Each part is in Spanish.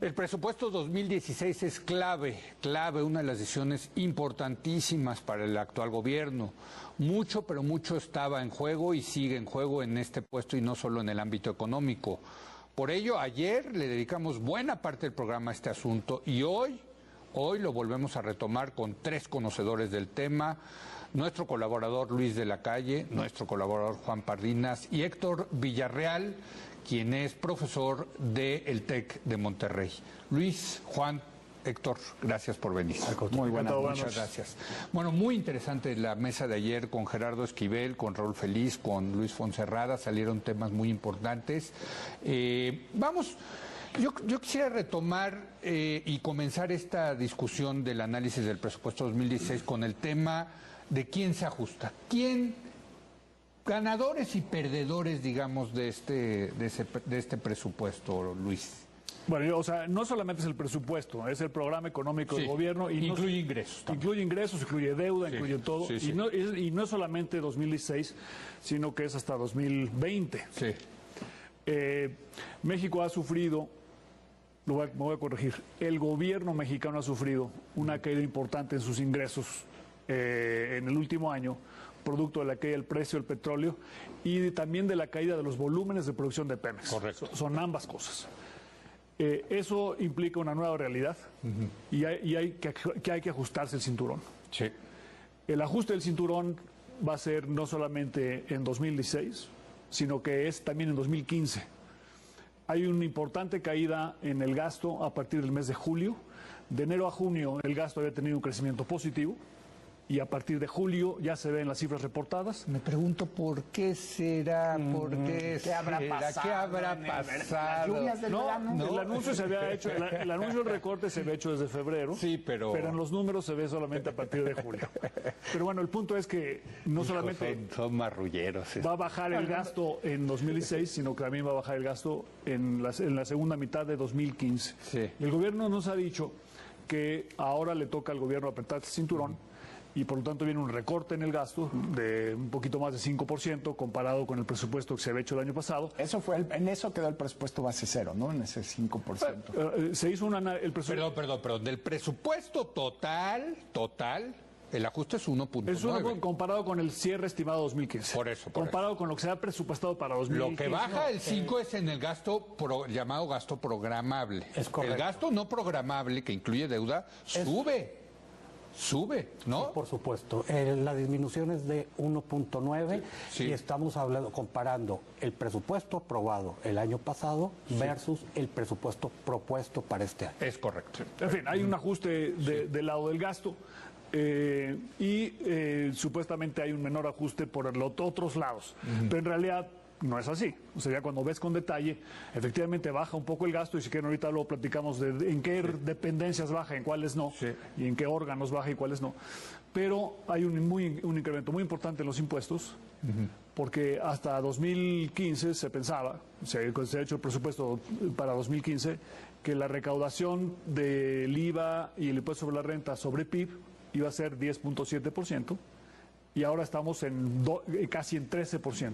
El presupuesto 2016 es clave, una de las decisiones importantísimas para el actual gobierno. Mucho, pero mucho estaba en juego y sigue en juego en este puesto y no solo en el ámbito económico. Por ello, ayer le dedicamos buena parte del programa a este asunto y hoy lo volvemos a retomar con tres conocedores del tema. Nuestro colaborador Luis de la Calle, nuestro colaborador Juan Pardinas y Héctor Villarreal, quien es profesor del TEC de Monterrey. Luis, Juan, Héctor, gracias por venir. Muy buenas noches. Muchas gracias. Bueno, muy interesante la mesa de ayer con Gerardo Esquivel, con Raúl Feliz, con Luis Fonserrada, salieron temas muy importantes. Yo quisiera retomar y comenzar esta discusión del análisis del presupuesto 2016 con el tema de quién se ajusta, ganadores y perdedores, digamos, de este presupuesto, Luis. Bueno, o sea, no solamente es el presupuesto, es el programa económico del gobierno. Y incluye ingresos. También. Incluye ingresos, incluye deuda, incluye todo. Sí. Y no es solamente 2016, sino que es hasta 2020. Sí. México ha sufrido, me voy a corregir, el gobierno mexicano ha sufrido una caída importante en sus ingresos en el último año, producto de la caída del precio del petróleo y también de la caída de los volúmenes de producción de Pemex. Correcto. Son ambas cosas. Eso implica una nueva realidad y hay que ajustarse el cinturón. Sí. El ajuste del cinturón va a ser no solamente en 2016, sino que es también en 2015. Hay una importante caída en el gasto a partir del mes de julio. De enero a junio el gasto había tenido un crecimiento positivo. Y a partir de julio ya se ven las cifras reportadas. Me pregunto por qué será, ¿Qué habrá pasado? ¿Qué habrá pasado? Las lluvias del verano. El anuncio se había hecho, el anuncio del recorte se había hecho desde febrero. Sí, pero en los números se ve solamente a partir de julio. Pero bueno, el punto es que no solamente son marrulleros. Va a bajar el gasto en 2016, sino que también va a bajar el gasto en la segunda mitad de 2015. Sí. El gobierno nos ha dicho que ahora le toca al gobierno apretar el cinturón. Y por lo tanto viene un recorte en el gasto de un poquito más de 5% comparado con el presupuesto que se había hecho el año pasado. En eso quedó el presupuesto base cero, ¿no? En ese 5%. Se hizo el presupuesto... Perdón. Del presupuesto total, el ajuste es 1.9. Es comparado con el cierre estimado 2015. Por eso. Comparado con lo que se ha presupuestado para 2015. Lo que baja el 5 es en el gasto llamado gasto programable. Es correcto. El gasto no programable, que incluye deuda, sube, ¿no? Sí, por supuesto. La disminución es de 1.9 Sí. y estamos comparando el presupuesto aprobado el año pasado versus el presupuesto propuesto para este año. Es correcto. En fin, hay un ajuste del lado del gasto y supuestamente hay un menor ajuste por los otros lados. Pero en realidad no es así. O sea, ya cuando ves con detalle, efectivamente baja un poco el gasto y si quieren ahorita luego platicamos de en qué dependencias baja, en cuáles no, y en qué órganos baja y cuáles no. Pero hay un incremento muy importante en los impuestos, porque hasta 2015 se pensaba, se ha hecho el presupuesto para 2015, que la recaudación del IVA y el impuesto sobre la renta sobre PIB iba a ser 10.7%, y ahora estamos casi en 13%.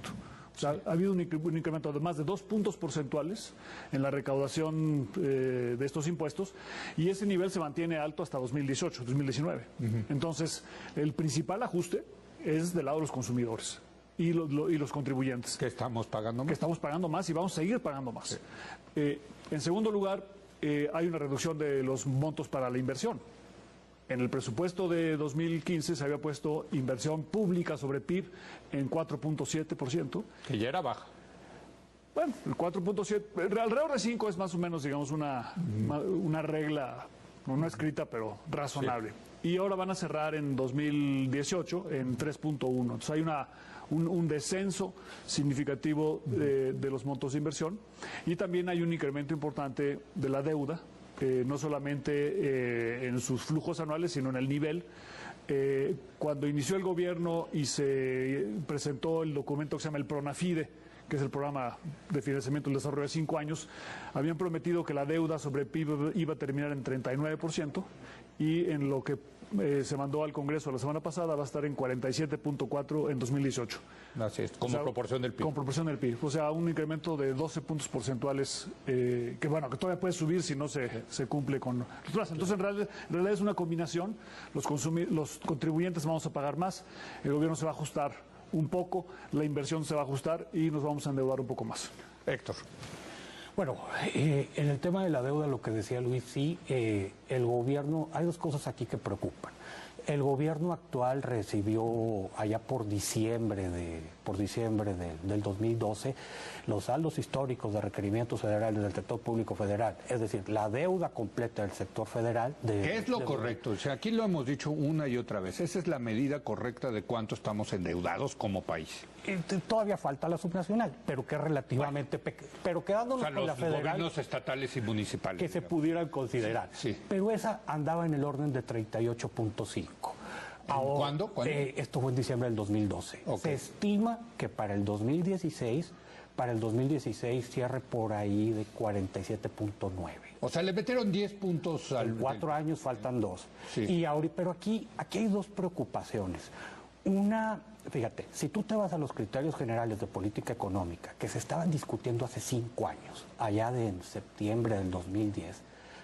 O sea, ha habido un incremento de más de 2 puntos porcentuales en la recaudación de estos impuestos y ese nivel se mantiene alto hasta 2018, 2019. Entonces, el principal ajuste es del lado de los consumidores y los contribuyentes. Que estamos pagando más. Que estamos pagando más y vamos a seguir pagando más. Sí. En segundo lugar, hay una reducción de los montos para la inversión. En el presupuesto de 2015 se había puesto inversión pública sobre PIB en 4.7%. Que ya era baja. Bueno, el 4.7, alrededor de 5 es más o menos, digamos, una regla, no escrita, pero razonable. Sí. Y ahora van a cerrar en 2018 en 3.1. Entonces hay un descenso significativo de los montos de inversión y también hay un incremento importante de la deuda. No solamente en sus flujos anuales, sino en el nivel. Cuando inició el gobierno y se presentó el documento que se llama el PRONAFIDE, que es el programa de financiamiento del desarrollo de 5 años, habían prometido que la deuda sobre PIB iba a terminar en 39% y en lo que se mandó al Congreso la semana pasada va a estar en 47.4 en 2018. Así es, como proporción del PIB. Como proporción del PIB, o sea, un incremento de 12 puntos porcentuales que todavía puede subir si no se cumple con los plazos. Entonces, en realidad es una combinación, los contribuyentes vamos a pagar más, el gobierno se va a ajustar un poco, la inversión se va a ajustar y nos vamos a endeudar un poco más. Héctor. Bueno, en el tema de la deuda, lo que decía Luis, sí, el gobierno, hay dos cosas aquí que preocupan. El gobierno actual recibió allá por diciembre del 2012 los saldos históricos de requerimientos federales del sector público federal, es decir, la deuda completa del sector federal. ¿Qué es lo correcto? O sea, aquí lo hemos dicho una y otra vez. Esa es la medida correcta de cuánto estamos endeudados como país. Todavía falta la subnacional, pero que es relativamente pero quedándonos con la federal, los gobiernos estatales y municipales que se pudieran considerar. Sí. Pero esa andaba en el orden de 38.5. ¿Cuándo? Esto fue en diciembre del 2012. Okay. Se estima que para el 2016 cierre por ahí de 47.9. O sea, le metieron 10 puntos al... En 4 años faltan 2. Sí. Pero aquí hay dos preocupaciones. Una, fíjate, si tú te vas a los criterios generales de política económica que se estaban discutiendo hace 5 años, allá de en septiembre del 2010,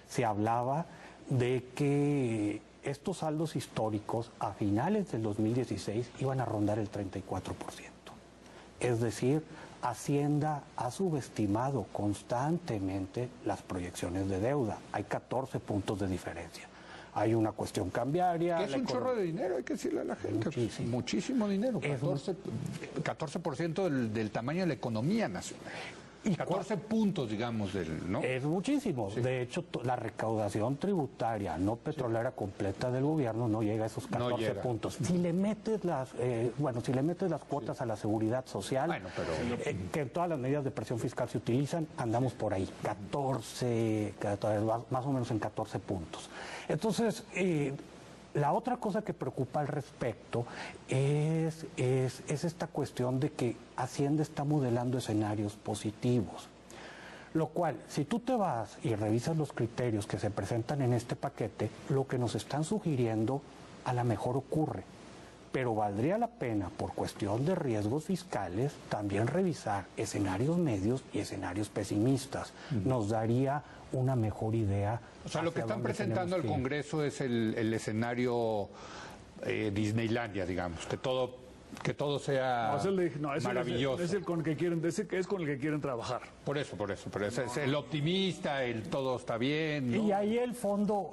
se hablaba de que estos saldos históricos a finales del 2016 iban a rondar el 34%. Es decir, Hacienda ha subestimado constantemente las proyecciones de deuda. Hay 14 puntos de diferencia. Hay una cuestión cambiaria. Es un chorro de dinero, hay que decirle a la gente. Muchísimo dinero. 14% del tamaño de la economía nacional. Y 14 puntos, digamos, ¿no? Es muchísimo. Sí. De hecho, la recaudación tributaria no petrolera completa del gobierno no llega a esos 14 puntos. Si le metes las cuotas a la seguridad social, que en todas las medidas de presión fiscal se utilizan, andamos por ahí, 14, más o menos en 14 puntos. Entonces, la otra cosa que preocupa al respecto es esta cuestión de que Hacienda está modelando escenarios positivos. Lo cual, si tú te vas y revisas los criterios que se presentan en este paquete, lo que nos están sugiriendo a lo mejor ocurre. Pero valdría la pena, por cuestión de riesgos fiscales, también revisar escenarios medios y escenarios pesimistas. Nos daría una mejor idea. O sea, lo que están presentando al Congreso es el escenario Disneylandia, digamos, que todo sea maravilloso. Es con el que quieren trabajar. Por eso. Es el optimista, el todo está bien, ¿no? Y ahí el fondo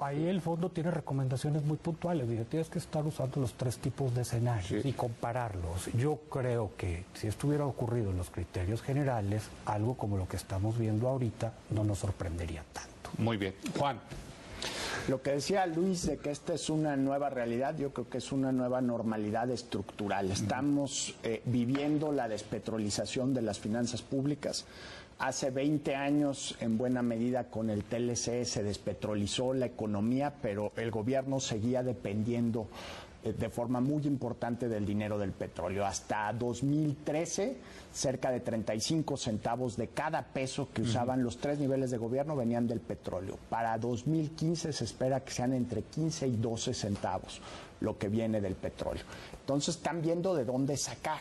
tiene recomendaciones muy puntuales. Dice, tienes que estar usando los 3 tipos de escenarios y compararlos. Yo creo que si esto hubiera ocurrido en los criterios generales, algo como lo que estamos viendo ahorita no nos sorprendería tanto. Muy bien. Juan. Lo que decía Luis de que esta es una nueva realidad, yo creo que es una nueva normalidad estructural. Estamos viviendo la despetrolización de las finanzas públicas. Hace 20 años, en buena medida, con el TLC se despetrolizó la economía, pero el gobierno seguía dependiendo de forma muy importante del dinero del petróleo. Hasta 2013, cerca de 35 centavos de cada peso que usaban los 3 niveles de gobierno venían del petróleo. Para 2015 se espera que sean entre 15 y 12 centavos lo que viene del petróleo. Entonces están viendo de dónde sacar.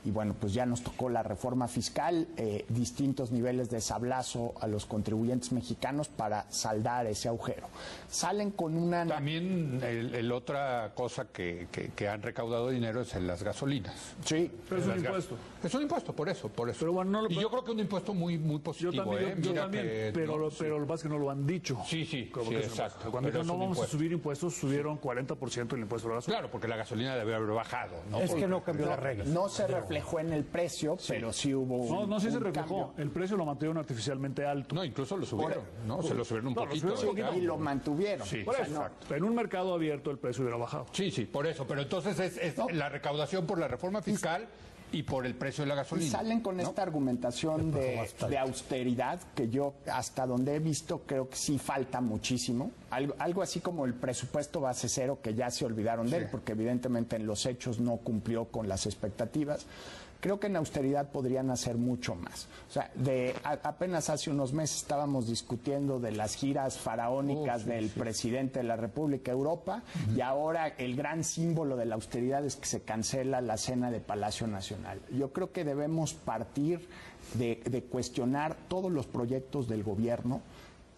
Y bueno, pues ya nos tocó la reforma fiscal, distintos niveles de sablazo a los contribuyentes mexicanos para saldar ese agujero. Salen con una... También el otra cosa que han recaudado dinero es en las gasolinas. Sí, pero es un impuesto. Es un impuesto, por eso. Pero bueno, y yo creo que un impuesto muy positivo. Yo también, pero lo que pasa es que no lo han dicho. Sí, exacto. Cuando dijeron no vamos a subir impuestos, subieron 40% el impuesto a la gasolina. Claro, porque la gasolina debe haber bajado, ¿no? Es que no cambió las reglas. No se reflejó en el precio, pero sí hubo sí se reflejó. Cambio. El precio lo mantuvieron artificialmente alto. No, incluso lo subieron, ¿no? Se lo subieron un poquito. Y lo mantuvieron. Sí, por eso, en un mercado abierto el precio hubiera bajado. Sí, por eso. Pero entonces es la recaudación por la reforma fiscal y por el precio de la gasolina. Y salen con esta argumentación de austeridad que yo, hasta donde he visto, creo que sí falta muchísimo. Algo así como el presupuesto base cero, que ya se olvidaron de él, porque evidentemente en los hechos no cumplió con las expectativas. Creo que en austeridad podrían hacer mucho más. O sea, apenas hace unos meses estábamos discutiendo de las giras faraónicas del presidente de la República Europa, y ahora el gran símbolo de la austeridad es que se cancela la cena de Palacio Nacional. Yo creo que debemos partir de cuestionar todos los proyectos del gobierno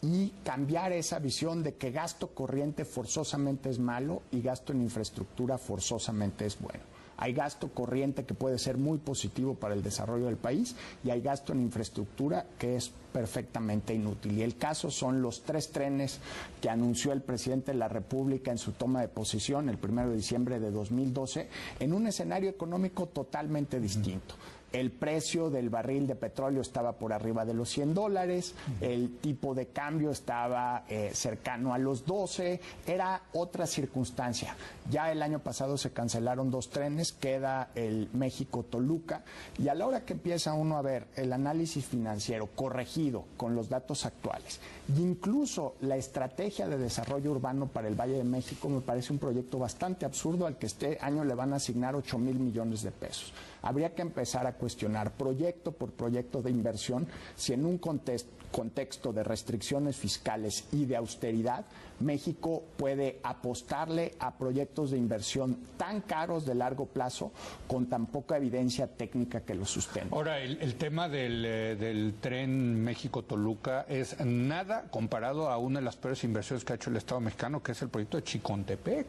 y cambiar esa visión de que gasto corriente forzosamente es malo y gasto en infraestructura forzosamente es bueno. Hay gasto corriente que puede ser muy positivo para el desarrollo del país y hay gasto en infraestructura que es perfectamente inútil. Y el caso son los 3 trenes que anunció el presidente de la República en su toma de posesión el 1 de diciembre de 2012 en un escenario económico totalmente distinto. El precio del barril de petróleo estaba por arriba de los $100, el tipo de cambio estaba cercano a los 12, era otra circunstancia. Ya el año pasado se cancelaron 2 trenes, queda el México-Toluca, y a la hora que empieza uno a ver el análisis financiero corregido con los datos actuales, e incluso la estrategia de desarrollo urbano para el Valle de México, me parece un proyecto bastante absurdo al que este año le van a asignar 8,000 millones de pesos. Habría que empezar a cuestionar proyecto por proyecto de inversión si en un contexto de restricciones fiscales y de austeridad México puede apostarle a proyectos de inversión tan caros de largo plazo con tan poca evidencia técnica que los sustente. Ahora, el tema del tren México-Toluca es nada comparado a una de las peores inversiones que ha hecho el Estado mexicano, que es el proyecto de Chicontepec,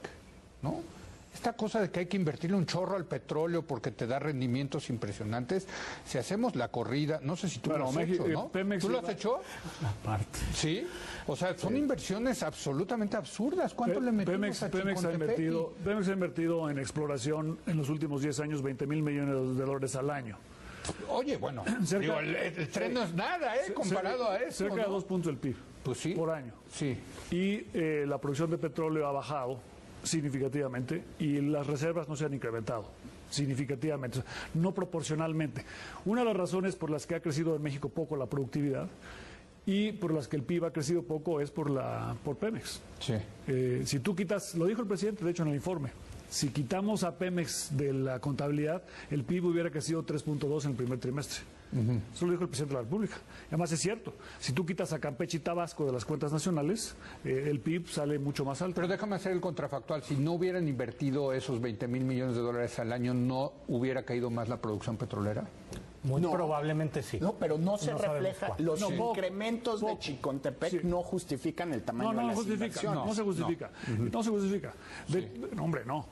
¿no? Esta cosa de que hay que invertirle un chorro al petróleo porque te da rendimientos impresionantes. Si hacemos la corrida, no sé si tú lo has hecho, ¿no? Pemex ¿Tú lo has hecho? Aparte. Sí. O sea, son inversiones absolutamente absurdas. ¿Cuánto le metimos a Chicontepec? Pemex ha invertido en exploración en los últimos 10 años $20,000 millones al año. Oye, bueno, digo, el tren no es nada, comparado a eso. Cerca de 2 puntos del PIB pues sí, por año. Sí. Y la producción de petróleo ha bajado significativamente y las reservas no se han incrementado significativamente, no proporcionalmente. Una de las razones por las que ha crecido en México poco la productividad y por las que el PIB ha crecido poco es por Pemex. Sí. Si tú quitas, lo dijo el presidente, de hecho en el informe, si quitamos a Pemex de la contabilidad, el PIB hubiera crecido 3.2 en el primer trimestre. Eso lo dijo el presidente de la República. Además es cierto, si tú quitas a Campeche y Tabasco de las cuentas nacionales, el PIB sale mucho más alto. Pero déjame hacer el contrafactual. Si no hubieran invertido esos $20,000 millones al año, ¿no hubiera caído más la producción petrolera? Muy probablemente sí. No, pero no se refleja. Los incrementos de Chicontepec no justifican el tamaño de las inversiones. No se justifica. No se justifica. Hombre, no.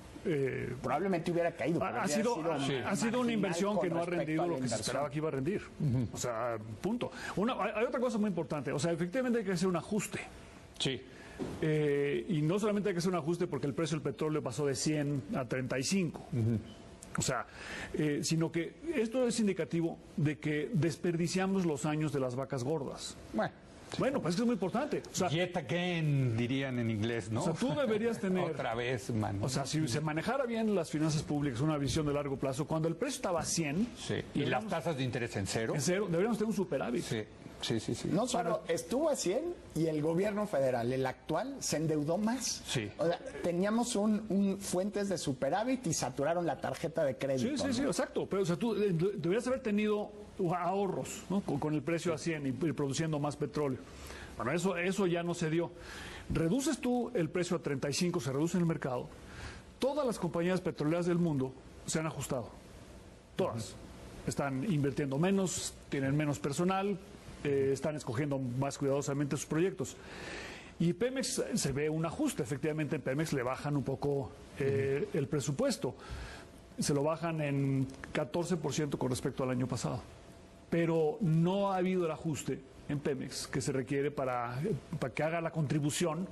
Probablemente hubiera caído. Ha sido una inversión que no ha rendido lo que se esperaba que iba a rendir. O sea, punto. Hay otra cosa muy importante. O sea, efectivamente hay que hacer un ajuste. Sí. Y no solamente hay que hacer un ajuste porque el precio del petróleo pasó de 100 a 35. O sea, sino que esto es indicativo de que desperdiciamos los años de las vacas gordas. Bueno, pues es muy importante. O sea, yet again, dirían en inglés, ¿no? O sea, tú deberías tener... Otra vez, man. O sea, si se manejara bien las finanzas públicas, una visión de largo plazo, cuando el precio estaba a 100... Sí. ¿Y las tasas de interés en cero? En cero, deberíamos tener un superávit. Sí. Sí. No solo estuvo a 100 y el gobierno federal, el actual, se endeudó más. Sí. O sea, teníamos fuentes de superávit y saturaron la tarjeta de crédito. Sí, exacto. Pero o sea, tú deberías haber tenido ahorros, ¿no? Con el precio a 100 y produciendo más petróleo. Bueno, eso ya no se dio. Reduces tú el precio a 35, se reduce en el mercado. Todas las compañías petroleras del mundo se han ajustado. Todas. Están invirtiendo menos, tienen menos personal, están escogiendo más cuidadosamente sus proyectos. Y Pemex se ve un ajuste, efectivamente en Pemex le bajan un poco el presupuesto, se lo bajan en 14% con respecto al año pasado, pero no ha habido el ajuste en Pemex que se requiere para que haga la contribución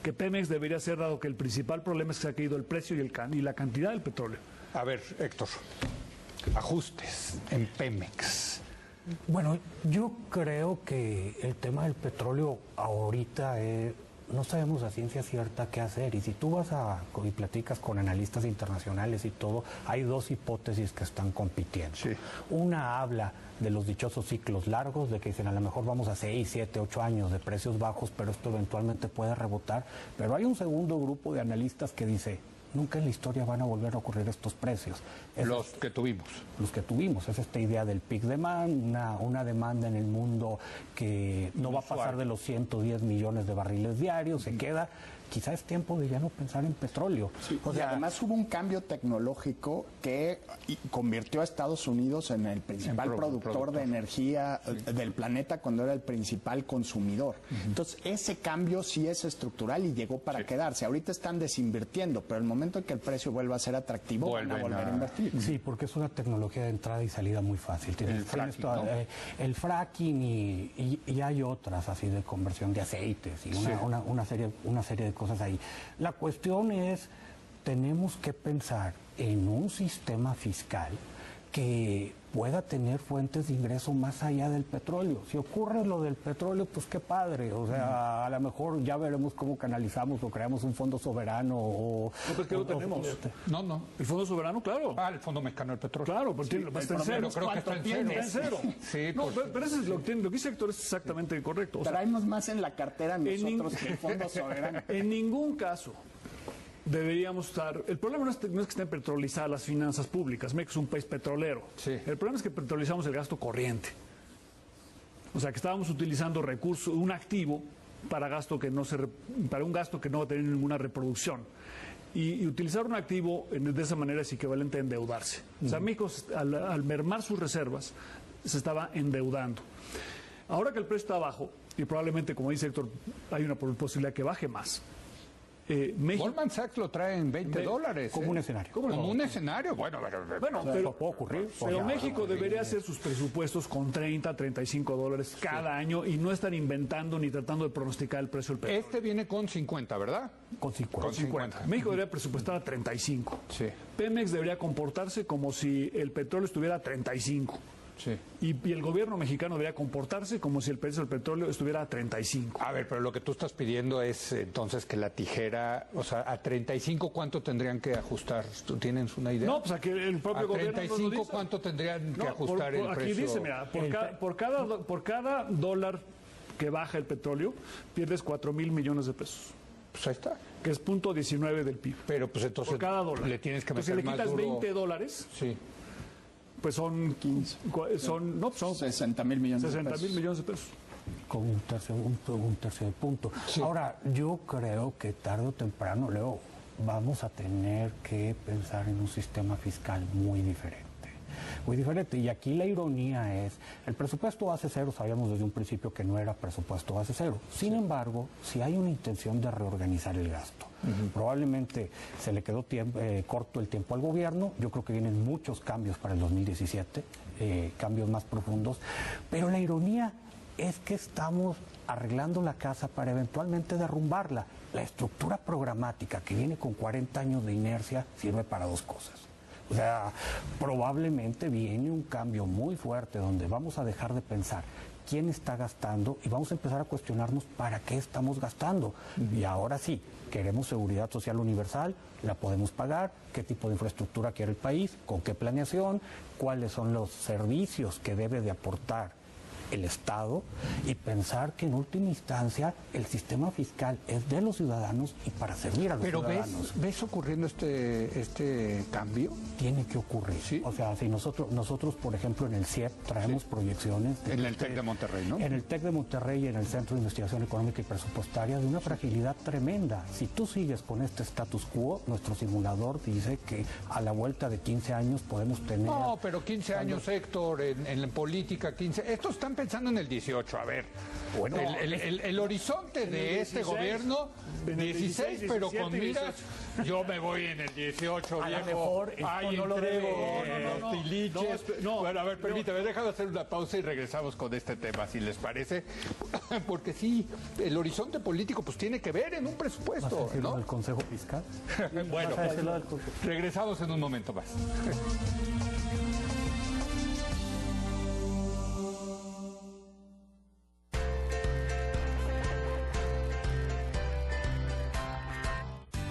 que Pemex debería hacer, dado que el principal problema es que se ha caído el precio y la cantidad del petróleo. A ver, Héctor, ajustes en Pemex. Bueno, yo creo que el tema del petróleo ahorita no sabemos a ciencia cierta qué hacer. Y si tú vas y platicas con analistas internacionales y todo, hay 2 hipótesis que están compitiendo. Sí. Una habla de los dichosos ciclos largos, de que dicen a lo mejor vamos a 6, 7, 8 años de precios bajos, pero esto eventualmente puede rebotar. Pero hay un segundo grupo de analistas que dice, nunca en la historia van a volver a ocurrir estos precios. Los que tuvimos. Los que tuvimos. Es esta idea del peak demand, una demanda en el mundo que no va a pasar de los 110 millones de barriles diarios, se queda. Quizá es tiempo de ya no pensar en petróleo. Sí, o sea, además hubo un cambio tecnológico que convirtió a Estados Unidos en el principal productor de energía del planeta cuando era el principal consumidor. Entonces, ese cambio sí es estructural y llegó para quedarse. Ahorita están desinvirtiendo, pero el momento en que el precio vuelva a ser atractivo, van a volver a invertir. Sí, porque es una tecnología de entrada y salida muy fácil. El fracking y hay otras así de conversión de aceites y una serie de cosas ahí. La cuestión es, tenemos que pensar en un sistema fiscal que pueda tener fuentes de ingreso más allá del petróleo. Si ocurre lo del petróleo, pues qué padre. O sea, a lo mejor ya veremos cómo canalizamos o creamos un fondo soberano o... No, pues que lo tenemos. No. ¿El fondo soberano? Claro. El Fondo Mexicano del Petróleo. Claro, pero está en cero. Creo que está en cero. Sí, no, pero eso es lo que dice Héctor, es exactamente correcto. O sea, traemos más en la cartera nosotros que el Fondo Soberano. En ningún caso deberíamos estar... El problema no es que estén petrolizadas las finanzas públicas. México es un país petrolero. Sí. El problema es que petrolizamos el gasto corriente. O sea, que estábamos utilizando recursos, un activo para un gasto que no va a tener ninguna reproducción. Y utilizar un activo de esa manera es equivalente a endeudarse. O sea, México, al mermar sus reservas, se estaba endeudando. Ahora que el precio está bajo, y probablemente, como dice Héctor, hay una posibilidad que baje más. México, Goldman Sachs lo trae en $20. Como un escenario. Como un escenario. Bueno, pero puede ocurrir. Pero México debería hacer sus presupuestos con $30, $35 cada año y no estar inventando ni tratando de pronosticar el precio del petróleo. Este viene con 50, ¿verdad? Con 50. México debería presupuestar a 35. Sí. Pemex debería comportarse como si el petróleo estuviera a 35. Sí. Y el gobierno mexicano debería comportarse como si el precio del petróleo estuviera a 35. A ver, pero lo que tú estás pidiendo es entonces que la tijera, o sea, a 35, ¿cuánto tendrían que ajustar? ¿Tú tienes una idea? No, pues aquí el propio gobierno. ¿A 35 cuánto tendrían que ajustar el precio? Aquí dice, mira, por cada dólar que baja el petróleo, pierdes 4,000 millones de pesos. Pues ahí está. Que es 0.19 del PIB. Pero pues entonces por cada dólar. Le tienes que meter más duro. Si le quitas $20, sí, pues son 15. Son 60,000 millones de pesos. 60,000 millones de pesos. Con un tercer punto. Sí. Ahora, yo creo que tarde o temprano, Leo, vamos a tener que pensar en un sistema fiscal muy diferente. Muy diferente. Y aquí la ironía es, el presupuesto base cero, sabíamos desde un principio que no era presupuesto base cero. Sin embargo, si hay una intención de reorganizar el gasto, probablemente se le quedó corto el tiempo al gobierno. Yo creo que vienen muchos cambios para el 2017, cambios más profundos. Pero la ironía es que estamos arreglando la casa para eventualmente derrumbarla. La estructura programática que viene con 40 años de inercia sirve para dos cosas. O sea, probablemente viene un cambio muy fuerte donde vamos a dejar de pensar quién está gastando y vamos a empezar a cuestionarnos para qué estamos gastando. Y ahora sí, queremos seguridad social universal, la podemos pagar, qué tipo de infraestructura quiere el país, con qué planeación, cuáles son los servicios que debe de aportar el Estado y pensar que en última instancia el sistema fiscal es de los ciudadanos y para servir a los ciudadanos. Pero ¿ves ocurriendo este cambio? Tiene que ocurrir. ¿Sí? O sea, si nosotros, por ejemplo, en el CIEP traemos proyecciones... En el TEC de Monterrey, ¿no? En el TEC de Monterrey y en el Centro de Investigación Económica y Presupuestaria de una fragilidad tremenda. Si tú sigues con este status quo, nuestro simulador dice que a la vuelta de 15 años podemos tener... No, pero 15 años, Héctor, en política, 15... Estos están pensando en el 18, a ver. Bueno, el horizonte de este gobierno, 16, pero con miras, yo me voy en el 18, a viejo. Mejor, ay, no lo debo. Bueno, a ver, permítame, déjame hacer una pausa y regresamos con este tema, si les parece. Porque sí, el horizonte político pues tiene que ver en un presupuesto, ¿no? ¿Lo del Consejo Fiscal? Bueno, regresamos en un momento más.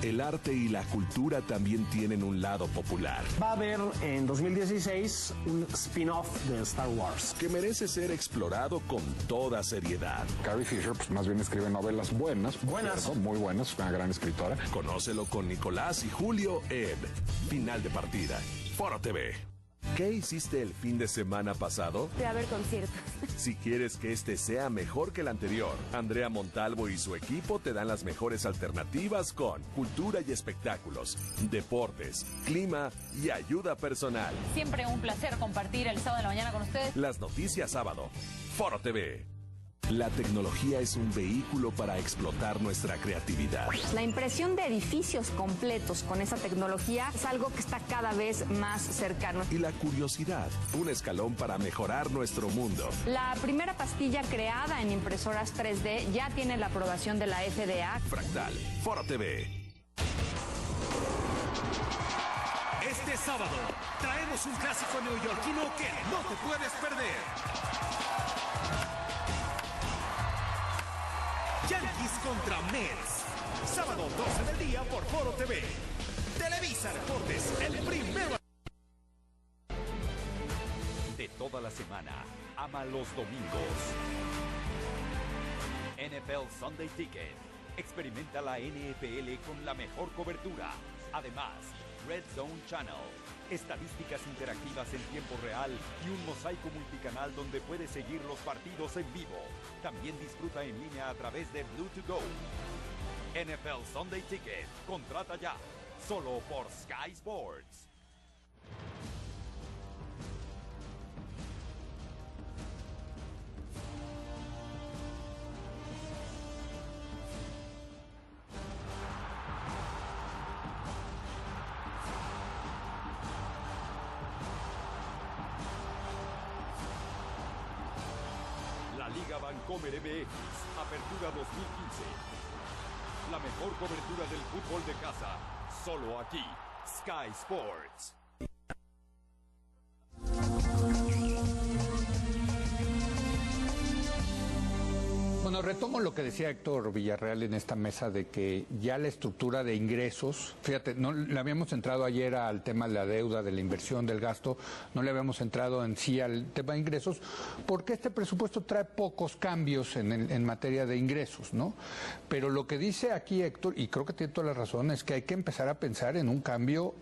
El arte y la cultura también tienen un lado popular. Va a haber en 2016 un spin-off de Star Wars que merece ser explorado con toda seriedad. Carrie Fisher pues más bien escribe novelas buenas, ¿cierto? Muy buenas, una gran escritora. Conócelo con Nicolás y Julio en Final de Partida, Foro TV. ¿Qué hiciste el fin de semana pasado? Fui a ver conciertos. Si quieres que este sea mejor que el anterior, Andrea Montalvo y su equipo te dan las mejores alternativas con cultura y espectáculos, deportes, clima y ayuda personal. Siempre un placer compartir el sábado de la mañana con ustedes. Las noticias sábado, Foro TV. La tecnología es un vehículo para explotar nuestra creatividad. La impresión de edificios completos con esa tecnología es algo que está cada vez más cercano. Y la curiosidad, un escalón para mejorar nuestro mundo. La primera pastilla creada en impresoras 3D ya tiene la aprobación de la FDA. Fractal, Foro TV. Este sábado traemos un clásico neoyorquino que no te puedes perder. Yankees contra Mets. Sábado 12 del día por Foro TV. Televisa Deportes, el primero. De toda la semana, ama los domingos. NFL Sunday Ticket. Experimenta la NFL con la mejor cobertura. Además, Red Zone Channel. Estadísticas interactivas en tiempo real y un mosaico multicanal donde puedes seguir los partidos en vivo. También disfruta en línea a través de Blue2 Go. NFL Sunday Ticket. Contrata ya. Solo por Sky Sports. Liga Vancomer MX, Apertura 2015. La mejor cobertura del fútbol de casa, solo aquí, Sky Sports. Bueno, retomo lo que decía Héctor Villarreal en esta mesa de que ya la estructura de ingresos, fíjate, no le habíamos entrado ayer al tema de la deuda, de la inversión, del gasto, no le habíamos entrado en sí al tema de ingresos, porque este presupuesto trae pocos cambios en materia de ingresos, ¿no? Pero lo que dice aquí Héctor, y creo que tiene toda la razón, es que hay que empezar a pensar en un cambio,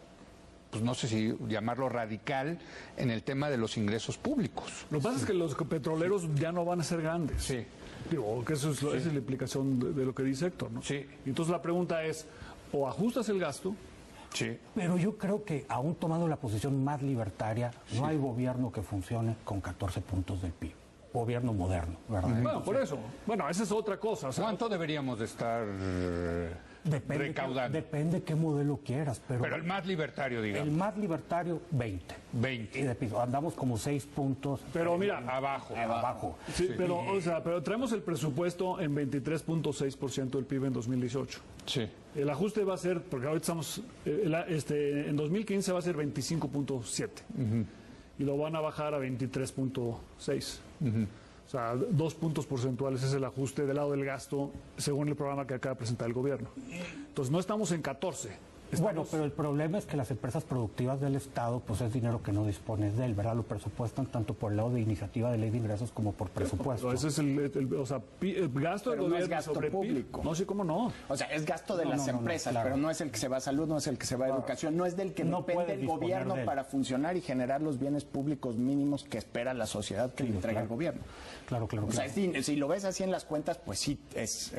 pues no sé si llamarlo radical, en el tema de los ingresos públicos. Lo que pasa es que los petroleros ya no van a ser grandes. Sí. Digo, que eso es, esa es la implicación de lo que dice Héctor, ¿no? Sí. Entonces la pregunta es, o ajustas el gasto. Sí. Pero yo creo que aún tomando la posición más libertaria, no hay gobierno que funcione con 14 puntos del PIB. Gobierno moderno, ¿verdad? Bueno, por eso. Bueno, esa es otra cosa. O sea, ¿cuánto deberíamos de estar recaudando? Depende qué modelo quieras. Pero el más libertario, digamos. El más libertario, 20. 20. Y de piso, andamos como 6 puntos. Pero mira, abajo. Sí, pero, o sea, pero traemos el presupuesto en 23.6% del PIB en 2018. Sí. El ajuste va a ser, porque ahorita estamos, en 2015 va a ser 25.7. Y lo van a bajar a 23.6. O sea, 2 puntos porcentuales es el ajuste del lado del gasto, según el programa que acaba de presentar el gobierno. Entonces, no estamos en 14. Bueno, pero el problema es que las empresas productivas del Estado, pues es dinero que no dispones de él, ¿verdad? Lo presupuestan tanto por el lado de iniciativa de ley de ingresos como por presupuesto. Pero ese es o sea, el gasto del gobierno no es gasto sobre público. No sé cómo no. O sea, es gasto de las empresas, claro. Pero no es el que se va a salud, no es el que se va a educación, no es del que No depende puedes el gobierno disponer de él. para funcionar y generar los bienes públicos mínimos que espera la sociedad que le entrega el gobierno. Claro. O sea, si lo ves así en las cuentas, pues sí, es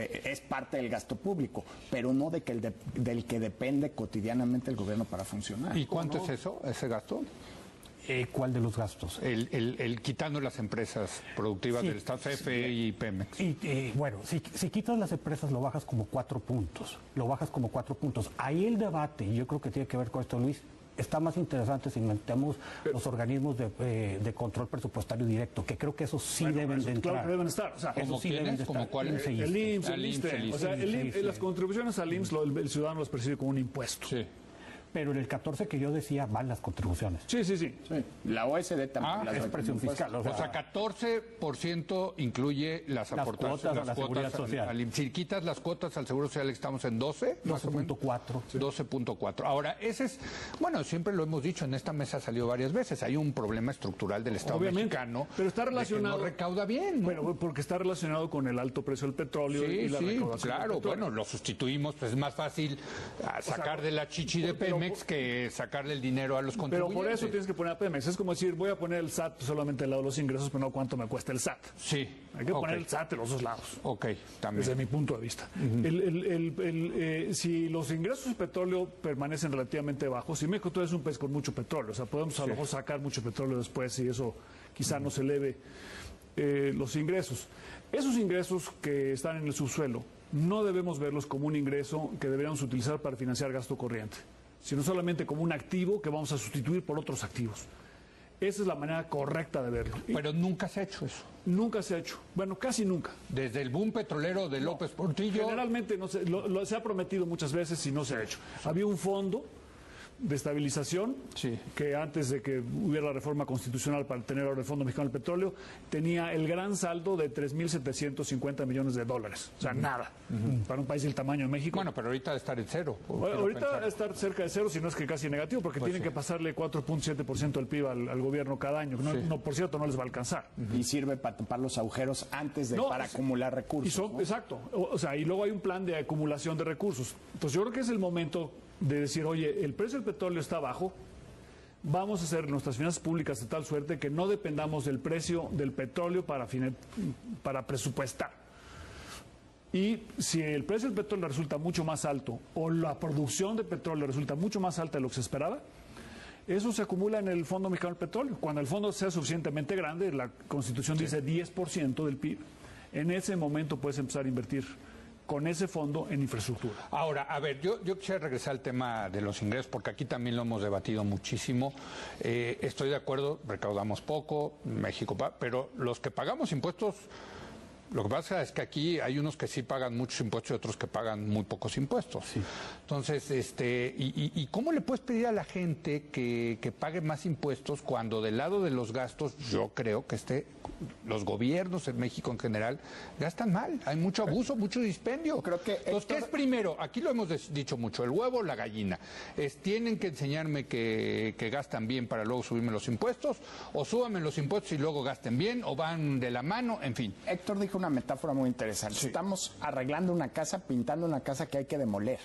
parte del gasto público, pero no de que del que depende cotidianamente el gobierno para funcionar. ¿Y cuánto es eso, ese gasto? ¿Cuál de los gastos? El quitando las empresas productivas del Estado, CFE y Pemex. Bueno, si quitas las empresas lo bajas como 4 puntos. Ahí el debate, y yo creo que tiene que ver con esto, Luis, está más interesante si metemos los organismos de control presupuestario directo, que creo que esos sí deben de entrar. Claro que deben estar. O sea, ¿Cómo sí tienes? deben de ¿Como estar. cuál? el IMSS, el ISSSTE. O sea, Sí. las contribuciones al IMSS el ciudadano los percibe como un impuesto. Sí. Pero en el 14 que yo decía van las contribuciones. Sí. La OSD también. Es presión fiscal. O sea, 14% incluye las aportaciones. Cuotas a la seguridad social. Si quitas las cuotas al Seguro Social, estamos en 12.4. 12.4. Ahora, ese es, bueno, siempre lo hemos dicho, en esta mesa salió varias veces, hay un problema estructural del Estado mexicano. Pero está relacionado. De que no recauda bien, ¿no? Bueno, porque está relacionado con el alto precio del petróleo y la recaudación. Claro, bueno, lo sustituimos, pues es más fácil sacar de la chichi de Pemex que sacarle el dinero a los contribuyentes. Pero por eso tienes que poner a Pemex. Es como decir, voy a poner el SAT solamente al lado de los ingresos, pero no cuánto me cuesta el SAT. Sí. Hay que poner el SAT de los dos lados. Ok, también. Desde mi punto de vista. Si los ingresos de petróleo permanecen relativamente bajos, y México todavía es un país con mucho petróleo, o sea, podemos a lo mejor sacar mucho petróleo después y eso quizá nos eleve los ingresos. Esos ingresos que están en el subsuelo no debemos verlos como un ingreso que deberíamos utilizar para financiar gasto corriente, sino solamente como un activo que vamos a sustituir por otros activos. Esa es la manera correcta de verlo. Pero nunca se ha hecho eso. Nunca se ha hecho. Bueno, casi nunca. Desde el boom petrolero de López Portillo. Generalmente no se ha prometido muchas veces y no se ha hecho. Había un fondo de estabilización, que antes de que hubiera la reforma constitucional para tener ahora el Fondo Mexicano del Petróleo, tenía el gran saldo de 3.750 millones de dólares. O sea, nada. Para un país del tamaño de México. Bueno, pero ahorita estar en cero. Ahorita va a estar cerca de cero, si no es que casi negativo, porque tienen que pasarle 4.7% del PIB al gobierno cada año. No, por cierto, no les va a alcanzar. Y sirve para tapar los agujeros antes de para acumular recursos. Exacto. O sea, y luego hay un plan de acumulación de recursos. Entonces yo creo que es el momento de decir, oye, el precio del petróleo está bajo, vamos a hacer nuestras finanzas públicas de tal suerte que no dependamos del precio del petróleo para presupuestar. Y si el precio del petróleo resulta mucho más alto o la producción de petróleo resulta mucho más alta de lo que se esperaba, eso se acumula en el Fondo Mexicano del Petróleo. Cuando el fondo sea suficientemente grande, la Constitución dice 10% del PIB, en ese momento puedes empezar a invertir con ese fondo en infraestructura. Ahora, a ver, yo quisiera regresar al tema de los ingresos, porque aquí también lo hemos debatido muchísimo. Estoy de acuerdo, recaudamos poco, México, pero los que pagamos impuestos, lo que pasa es que aquí hay unos que sí pagan muchos impuestos y otros que pagan muy pocos impuestos. Sí. Entonces, ¿y cómo le puedes pedir a la gente que pague más impuestos cuando del lado de los gastos, yo creo que los gobiernos en México en general gastan mal? Hay mucho abuso, mucho dispendio. Creo que entonces, ¿qué es primero? Aquí lo hemos dicho mucho, el huevo o la gallina. ¿Tienen que enseñarme que gastan bien para luego subirme los impuestos? ¿O súbanme los impuestos y luego gasten bien? ¿O van de la mano? En fin. Héctor dijo una metáfora muy interesante. Sí. Estamos arreglando una casa, pintando una casa que hay que demoler.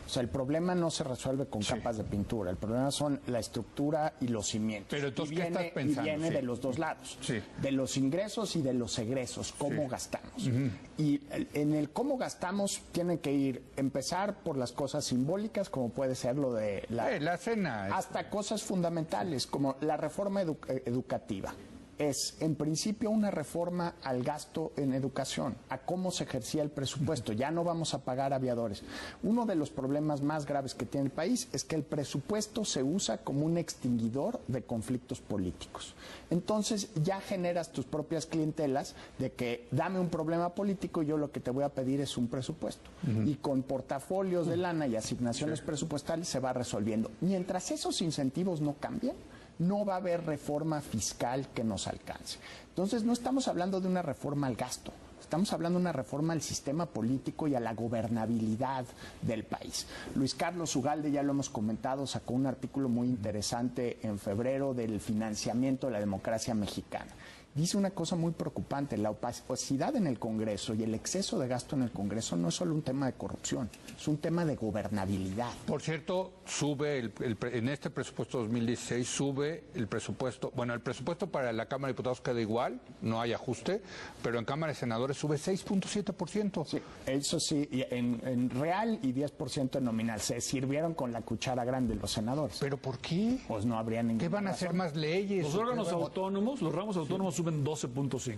O sea, el problema no se resuelve con capas de pintura. El problema son la estructura y los cimientos. Pero entonces, ¿qué estás pensando? Y viene de los dos lados. De los ingresos y de los egresos. ¿Cómo gastamos? Y en el cómo gastamos tiene que empezar por las cosas simbólicas, como puede ser lo de la cena. Hasta cosas fundamentales, como la reforma educativa. Es, en principio, una reforma al gasto en educación, a cómo se ejercía el presupuesto. Ya no vamos a pagar aviadores. Uno de los problemas más graves que tiene el país es que el presupuesto se usa como un extinguidor de conflictos políticos. Entonces, ya generas tus propias clientelas de que dame un problema político y yo lo que te voy a pedir es un presupuesto. Y con portafolios de lana y asignaciones presupuestales se va resolviendo. Mientras esos incentivos no cambien, no va a haber reforma fiscal que nos alcance. Entonces, no estamos hablando de una reforma al gasto, estamos hablando de una reforma al sistema político y a la gobernabilidad del país. Luis Carlos Ugalde, ya lo hemos comentado, sacó un artículo muy interesante en febrero del financiamiento de la democracia mexicana. Dice una cosa muy preocupante: la opacidad en el Congreso y el exceso de gasto en el Congreso no es solo un tema de corrupción, es un tema de gobernabilidad. Por cierto, sube en este presupuesto 2016 sube el presupuesto, bueno, el presupuesto para la Cámara de Diputados queda igual, no hay ajuste, pero en Cámara de Senadores sube 6.7%. Sí, eso sí, en real y 10% en nominal. Se sirvieron con la cuchara grande los senadores. ¿Pero por qué? Pues no habría ninguna ¿Qué van a hacer más leyes? Los órganos autónomos, los ramos autónomos suben 12.5.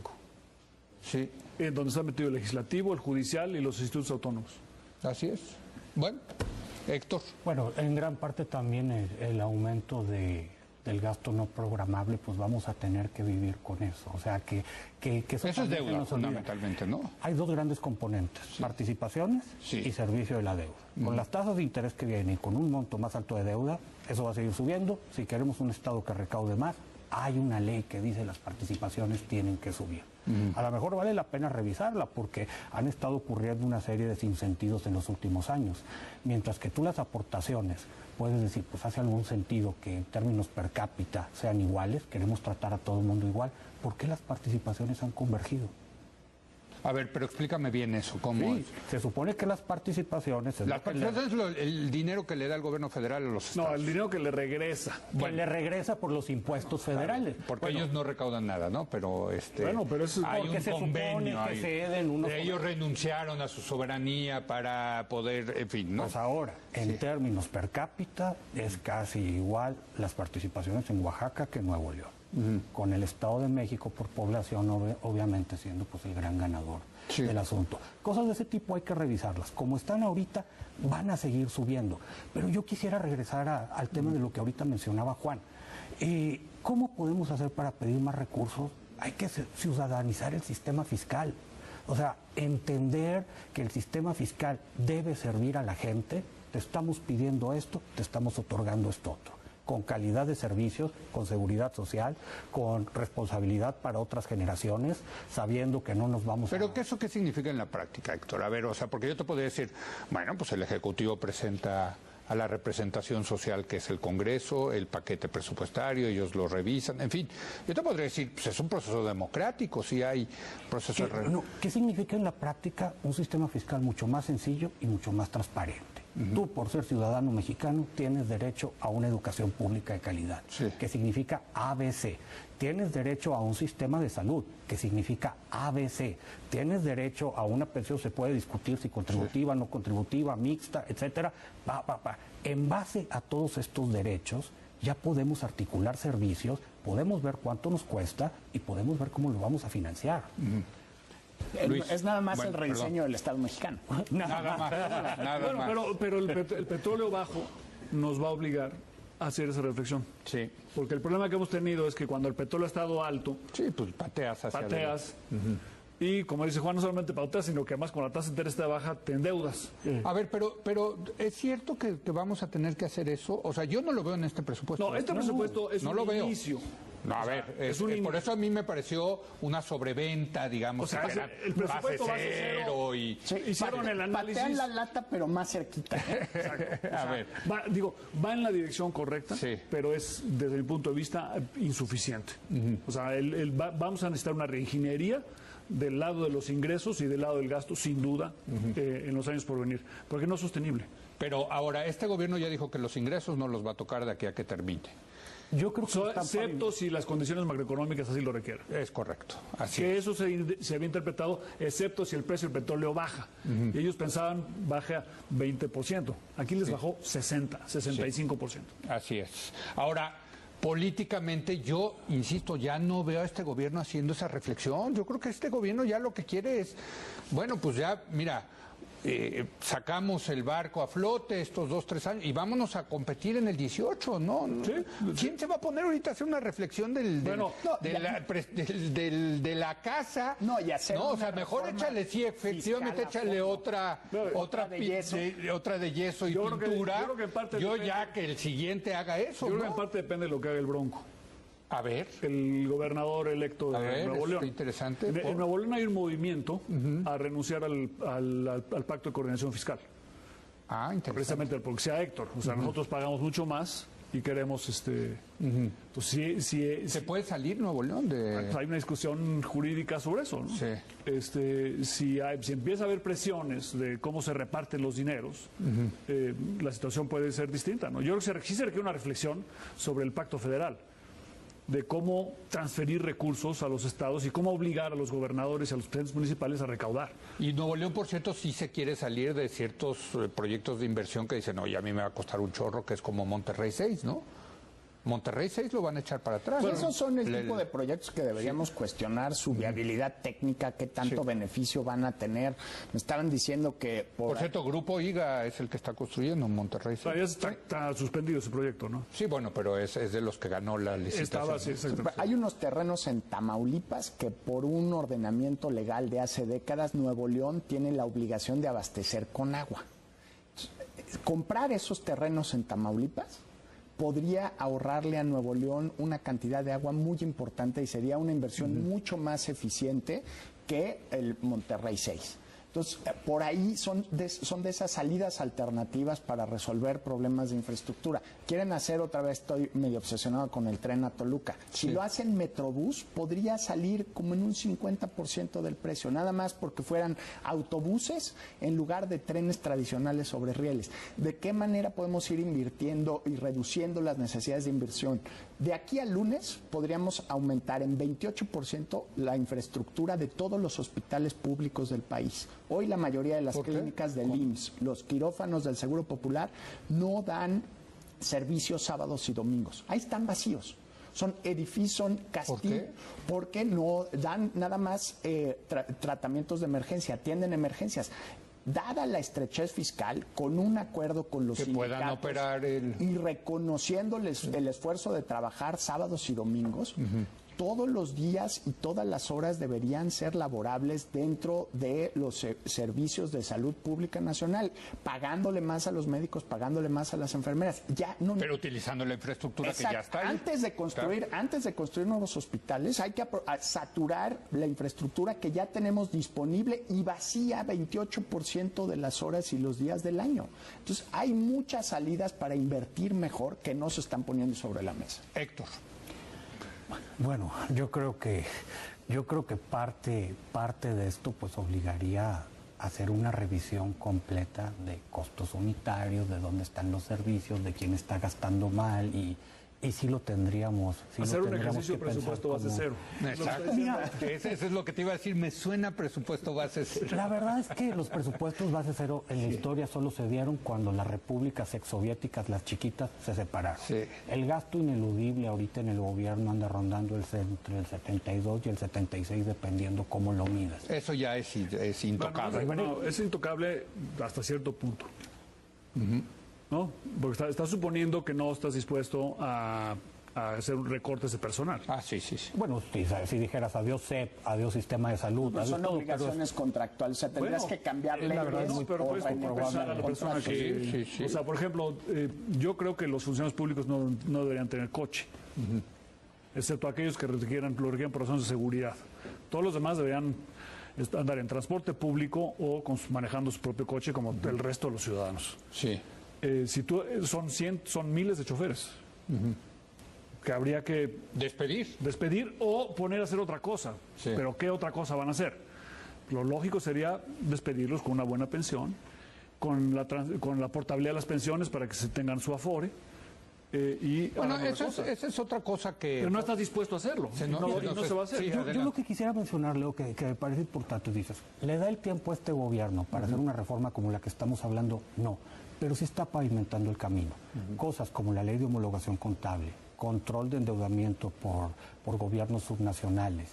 Sí. En donde está metido el legislativo, el judicial y los institutos autónomos. Así es. Bueno, Héctor. Bueno, en gran parte también el aumento de del gasto no programable, pues vamos a tener que vivir con eso. O sea, que eso es deuda, fundamentalmente, ¿no? Hay dos grandes componentes, participaciones y servicio de la deuda. Con las tasas de interés que vienen y con un monto más alto de deuda, eso va a seguir subiendo. Si queremos un Estado que recaude más, hay una ley que dice las participaciones tienen que subir. A lo mejor vale la pena revisarla porque han estado ocurriendo una serie de sinsentidos en los últimos años. Mientras que tú las aportaciones puedes decir, pues hace algún sentido que en términos per cápita sean iguales, queremos tratar a todo el mundo igual. ¿Por qué las participaciones han convergido? A ver, pero explícame bien eso, ¿cómo? Sí, se supone que las participaciones... Las participaciones es el dinero que le da el gobierno federal a los estados. No, el dinero que le regresa. Que le regresa por los impuestos federales. Claro, porque ellos no recaudan nada, ¿no? Pero pero eso es hay porque un se convenio. Supone que ceden unos ellos renunciaron a su soberanía para poder, en fin, ¿no? Pues ahora, en términos per cápita, es casi igual las participaciones en Oaxaca que en Nuevo León. Con el Estado de México por población obviamente siendo pues el gran ganador del asunto. Cosas de ese tipo hay que revisarlas. Como están ahorita, van a seguir subiendo. Pero yo quisiera regresar al tema de lo que ahorita mencionaba Juan. ¿Cómo podemos hacer para pedir más recursos? Hay que ciudadanizar el sistema fiscal. O sea, entender que el sistema fiscal debe servir a la gente. Te estamos pidiendo esto, te estamos otorgando esto otro. Con calidad de servicios, con seguridad social, con responsabilidad para otras generaciones, sabiendo que no nos vamos ¿Pero eso qué significa en la práctica, Héctor? A ver, o sea, porque yo te podría decir, bueno, pues el Ejecutivo presenta a la representación social que es el Congreso, el paquete presupuestario, ellos lo revisan, en fin. Yo te podría decir, pues es un proceso democrático, sí hay procesos... ¿Qué significa en la práctica un sistema fiscal mucho más sencillo y mucho más transparente? Tú, por ser ciudadano mexicano, tienes derecho a una educación pública de calidad, que significa ABC. Tienes derecho a un sistema de salud, que significa ABC. Tienes derecho a una pensión, se puede discutir si contributiva, no contributiva, mixta, etcétera. En base a todos estos derechos, ya podemos articular servicios, podemos ver cuánto nos cuesta y podemos ver cómo lo vamos a financiar. Es nada más el rediseño del Estado mexicano. Nada más. Pero el petróleo bajo nos va a obligar a hacer esa reflexión. Sí. Porque el problema que hemos tenido es que cuando el petróleo ha estado alto... Sí, pues pateas. Y como dice Juan, no solamente pateas, sino que además con la tasa de interés está baja, te endeudas. A ver, pero ¿es cierto que vamos a tener que hacer eso? O sea, yo no lo veo en este presupuesto. No, este presupuesto es un inicio. No, a ver, por eso a mí me pareció una sobreventa, digamos. O sea, el presupuesto base cero. Hicieron el análisis. Patean la lata, pero más cerquita. Exacto. A ver. Va en la dirección correcta, pero es, desde mi punto de vista, insuficiente. O sea, vamos a necesitar una reingeniería del lado de los ingresos y del lado del gasto, sin duda, en los años por venir, porque no es sostenible. Pero ahora, este gobierno ya dijo que los ingresos no los va a tocar de aquí a que termine. Yo creo que excepto si las condiciones macroeconómicas así lo requieren. Es correcto. Así que eso se había interpretado, excepto si el precio del petróleo baja. Y ellos pensaban baja 20%. Aquí les bajó 65%. Así es. Ahora, políticamente yo, insisto, ya no veo a este gobierno haciendo esa reflexión. Yo creo que este gobierno ya lo que quiere es, bueno, pues ya, mira, sacamos el barco a flote estos 2-3 años y vámonos a competir en el 18, ¿no? ¿Quién se va a poner ahorita a hacer una reflexión de la casa? No, ya sé. No, o sea, mejor échale, efectivamente, échale otra de yeso y pintura. Yo ya que el siguiente haga eso. Yo creo que en parte depende de lo que haga el Bronco. A ver. El gobernador electo de Nuevo León. Interesante. En Nuevo León hay un movimiento a renunciar al pacto de coordinación fiscal. Interesante. Precisamente porque sea Héctor. O sea, nosotros pagamos mucho más y queremos pues, ¿Se puede salir Nuevo León de...? Hay una discusión jurídica sobre eso, ¿no? Sí. Si empieza a haber presiones de cómo se reparten los dineros, la situación puede ser distinta, ¿no? Yo creo que sí se requiere una reflexión sobre el pacto federal, de cómo transferir recursos a los estados y cómo obligar a los gobernadores y a los presidentes municipales a recaudar. Y Nuevo León, por cierto, sí se quiere salir de ciertos proyectos de inversión que dicen, oye, a mí me va a costar un chorro, que es como Monterrey 6, ¿no? Monterrey 6 lo van a echar para atrás. Pues esos son el tipo de proyectos que deberíamos cuestionar su viabilidad técnica, qué tanto beneficio van a tener. Me estaban diciendo que... Por cierto, Grupo IGA es el que está construyendo Monterrey 6. Está suspendido ese proyecto, ¿no? Sí, bueno, pero es de los que ganó la licitación. Hay unos terrenos en Tamaulipas que por un ordenamiento legal de hace décadas, Nuevo León tiene la obligación de abastecer con agua. Comprar esos terrenos en Tamaulipas podría ahorrarle a Nuevo León una cantidad de agua muy importante y sería una inversión mucho más eficiente que el Monterrey 6. Entonces, por ahí son de esas salidas alternativas para resolver problemas de infraestructura. Quieren hacer otra vez, estoy medio obsesionado con el tren a Toluca. Si lo hacen Metrobús, podría salir como en un 50% del precio, nada más porque fueran autobuses en lugar de trenes tradicionales sobre rieles. ¿De qué manera podemos ir invirtiendo y reduciendo las necesidades de inversión? De aquí al lunes podríamos aumentar en 28% la infraestructura de todos los hospitales públicos del país. Hoy la mayoría de las clínicas del IMSS, los quirófanos del Seguro Popular, no dan servicios sábados y domingos. Ahí están vacíos. Son edificios, son castillos, porque no dan nada más tratamientos de emergencia, atienden emergencias. Dada la estrechez fiscal, con un acuerdo con los sindicatos puedan operar y reconociéndoles el esfuerzo de trabajar sábados y domingos, todos los días y todas las horas deberían ser laborables dentro de los servicios de salud pública nacional, pagándole más a los médicos, pagándole más a las enfermeras. Pero utilizando la infraestructura que ya está ahí. Antes de construir nuevos hospitales, hay que saturar la infraestructura que ya tenemos disponible y vacía 28% de las horas y los días del año. Entonces, hay muchas salidas para invertir mejor que no se están poniendo sobre la mesa. Héctor. Bueno, yo creo que parte de esto pues obligaría a hacer una revisión completa de costos unitarios, de dónde están los servicios, de quién está gastando mal y sí lo tendríamos. Hacer un ejercicio de presupuesto base cero. Exacto. Eso es lo que te iba a decir, me suena presupuesto base cero. La verdad es que los presupuestos base cero en la historia solo se dieron cuando las repúblicas exsoviéticas, las chiquitas, se separaron. El gasto ineludible ahorita en el gobierno anda rondando entre el 72 y el 76, dependiendo cómo lo midas. Eso ya es intocable. No, es intocable hasta cierto punto. ¿No? Porque está suponiendo que no estás dispuesto a hacer recortes de personal. Sí. Bueno, si dijeras adiós CEP, adiós sistema de salud. No son obligaciones contractuales, o sea, tendrías que cambiar leyes. Pero puedes pensar a la persona que... O sea, por ejemplo, yo creo que los funcionarios públicos no deberían tener coche, excepto aquellos que lo requieran por razones de seguridad. Todos los demás deberían andar en transporte público o manejando su propio coche como el resto de los ciudadanos. Sí. Son miles de choferes que habría que despedir o poner a hacer otra cosa. Pero ¿qué otra cosa van a hacer? Lo lógico sería despedirlos con una buena pensión, con la portabilidad de las pensiones para que se tengan su afore. Esa es otra cosa que... Pero no estás dispuesto a hacerlo. No se va a hacer. Yo lo que quisiera mencionar, Leo, que me parece importante, dices, ¿le da el tiempo a este gobierno para hacer una reforma como la que estamos hablando? No, pero sí está pavimentando el camino. Cosas como la ley de homologación contable, control de endeudamiento por gobiernos subnacionales,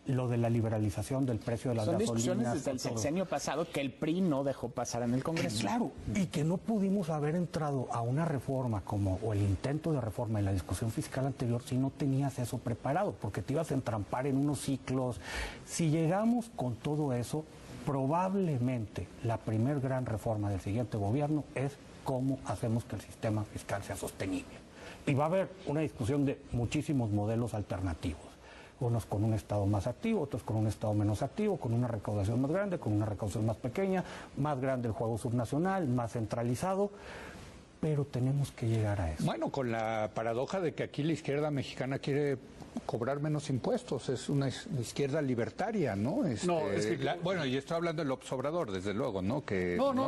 lo de la liberalización del precio de las gasolinas. Son discusiones desde el sexenio pasado que el PRI no dejó pasar en el Congreso. Claro, y que no pudimos haber entrado a una reforma o el intento de reforma en la discusión fiscal anterior si no tenías eso preparado, porque te ibas a entrampar en unos ciclos. Si llegamos con todo eso, probablemente la primer gran reforma del siguiente gobierno es cómo hacemos que el sistema fiscal sea sostenible. Y va a haber una discusión de muchísimos modelos alternativos. Unos con un Estado más activo, otros con un Estado menos activo, con una recaudación más grande, con una recaudación más pequeña, más grande el juego subnacional, más centralizado, pero tenemos que llegar a eso. Bueno, con la paradoja de que aquí la izquierda mexicana quiere cobrar menos impuestos, es una izquierda libertaria, ¿no? Bueno, y estoy hablando del López Obrador, desde luego, ¿no?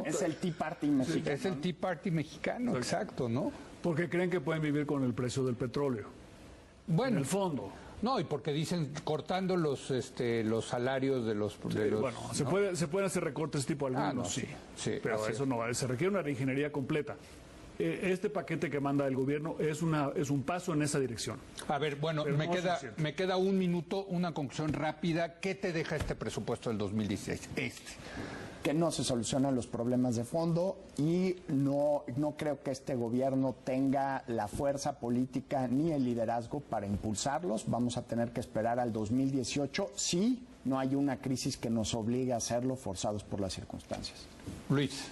Es el Tea Party mexicano. Es el Tea Party mexicano, exacto, ¿no? Porque creen que pueden vivir con el precio del petróleo. Bueno, en el fondo. No, y porque dicen cortando los salarios de los... Bueno, se pueden hacer recortes tipo algunos, sí. Pero eso no, se requiere una reingeniería completa. este paquete que manda el gobierno es un paso en esa dirección. A ver, bueno, me queda un minuto, una conclusión rápida. ¿Qué te deja este presupuesto del 2016? Que no se solucionan los problemas de fondo y no creo que este gobierno tenga la fuerza política ni el liderazgo para impulsarlos. Vamos a tener que esperar al 2018 si no hay una crisis que nos obligue a hacerlo forzados por las circunstancias. Luis,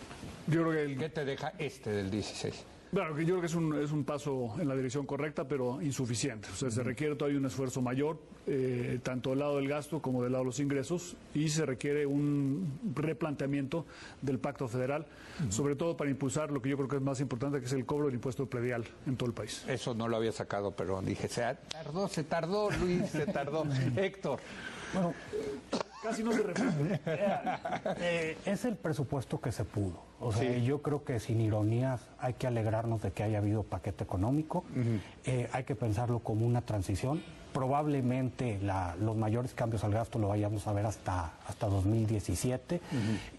yo creo que ¿qué te deja del 16? Bueno, yo creo que es un paso en la dirección correcta, pero insuficiente. O sea, se requiere todavía un esfuerzo mayor, tanto del lado del gasto como del lado de los ingresos, y se requiere un replanteamiento del pacto federal, sobre todo para impulsar lo que yo creo que es más importante, que es el cobro del impuesto predial en todo el país. Eso no lo había sacado, pero dije, se tardó, Luis, se tardó. Héctor. Bueno, casi no se refiere. Es el presupuesto que se pudo. O sea, sí. Yo creo que sin ironías hay que alegrarnos de que haya habido paquete económico. Hay que pensarlo como una transición. Probablemente los mayores cambios al gasto lo vayamos a ver hasta 2017.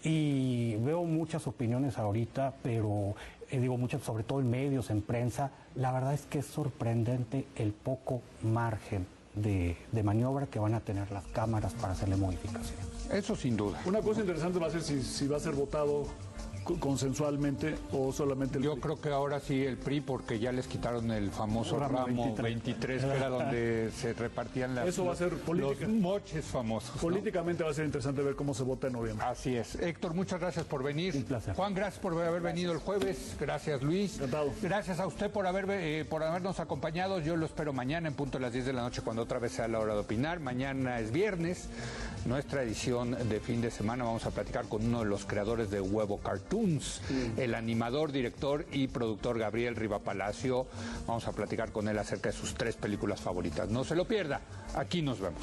Y veo muchas opiniones ahorita, pero digo muchas, sobre todo en medios, en prensa. La verdad es que es sorprendente el poco margen de maniobra que van a tener las cámaras para hacerle modificaciones. Eso sin duda. Una cosa interesante va a ser si va a ser votado consensualmente o solamente el Yo PRI. Creo que ahora sí el PRI, porque ya les quitaron el famoso ramo 23, que era donde se repartían Eso va a ser los moches famosos. Políticamente va a ser interesante ver cómo se vota en noviembre. Así es. Héctor, muchas gracias por venir. Un placer. Juan, gracias por haber venido el jueves. Gracias, Luis. Encantado. Gracias a usted por habernos acompañado. Yo lo espero mañana en punto a las 10 de la noche, cuando otra vez sea la hora de opinar. Mañana es viernes, nuestra edición de fin de semana. Vamos a platicar con uno de los creadores de Huevo Cartoons, el animador, director y productor Gabriel Riva Palacio. Vamos a platicar con él acerca de sus 3 películas favoritas. No se lo pierda. Aquí nos vemos.